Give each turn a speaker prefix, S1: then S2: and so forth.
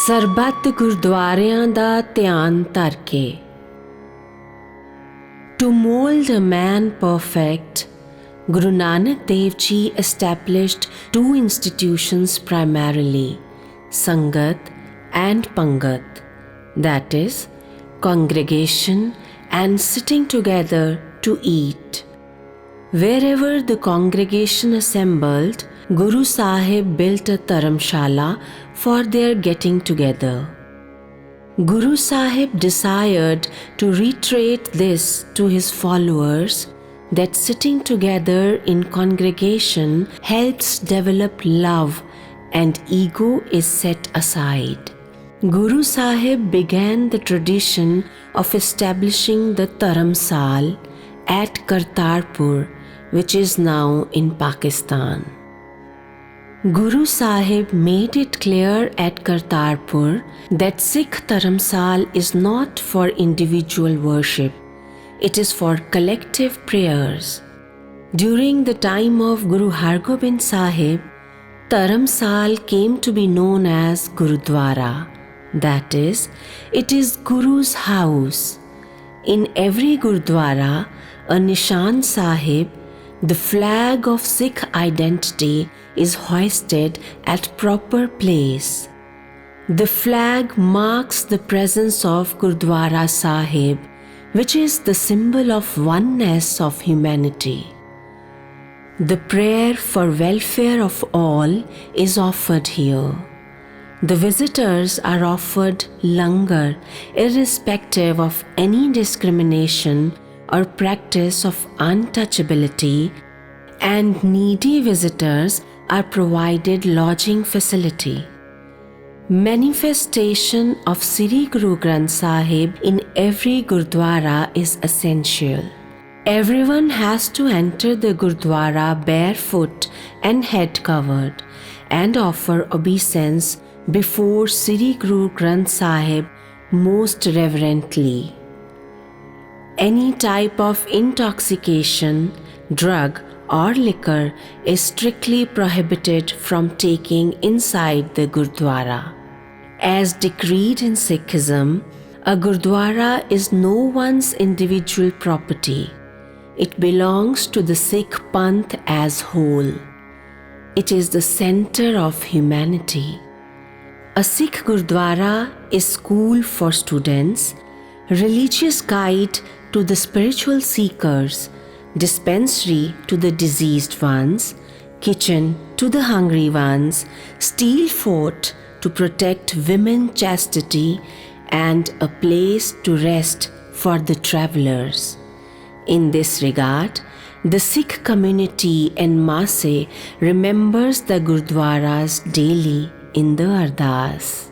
S1: ਸਰਬੱਤ ਗੁਰਦੁਆਰਿਆਂ ਦਾ ਧਿਆਨ ਧਰ ਕੇ। To mold a man perfect, Guru Nanak Dev Ji established two institutions primarily, sangat and pangat, that is, congregation and sitting together to eat. Wherever the congregation assembled, Guru Sahib built a dharamsala for their getting together. Guru Sahib desired to reiterate this to his followers, that sitting together in congregation helps develop love and ego is set aside. Guru Sahib began the tradition of establishing the dharamsal at Kartarpur, which is now in Pakistan. Guru Sahib made it clear at Kartarpur that Sikh Dharamsal is not for individual worship, it is for collective prayers. During the time of Guru Hargobind Sahib, Dharamsal came to be known as Gurdwara, that is, it is Guru's house. In every Gurdwara, a Nishan Sahib, the flag of Sikh identity, is hoisted at proper place. The flag marks the presence of Gurdwara Sahib, which is the symbol of oneness of humanity. The prayer for welfare of all is offered here. The visitors are offered langar, irrespective of any discrimination or practice of untouchability, and needy visitors are provided lodging facility. Manifestation of Sri Guru Granth Sahib in every Gurdwara is essential. Everyone has to enter the Gurdwara barefoot and head covered and offer obeisance before Sri Guru Granth Sahib most reverently. Any type of intoxication, drug or liquor is strictly prohibited from taking inside the Gurdwara. As decreed in Sikhism, a Gurdwara is no one's individual property. It belongs to the Sikh Panth as whole. It is the center of humanity. A Sikh Gurdwara is school for students, religious guide to the spiritual seekers, dispensary to the diseased ones, kitchen to the hungry ones, steel fort to protect women chastity, and a place to rest for the travelers. In this regard, the Sikh community en masse remembers the Gurdwaras daily in the Ardaas.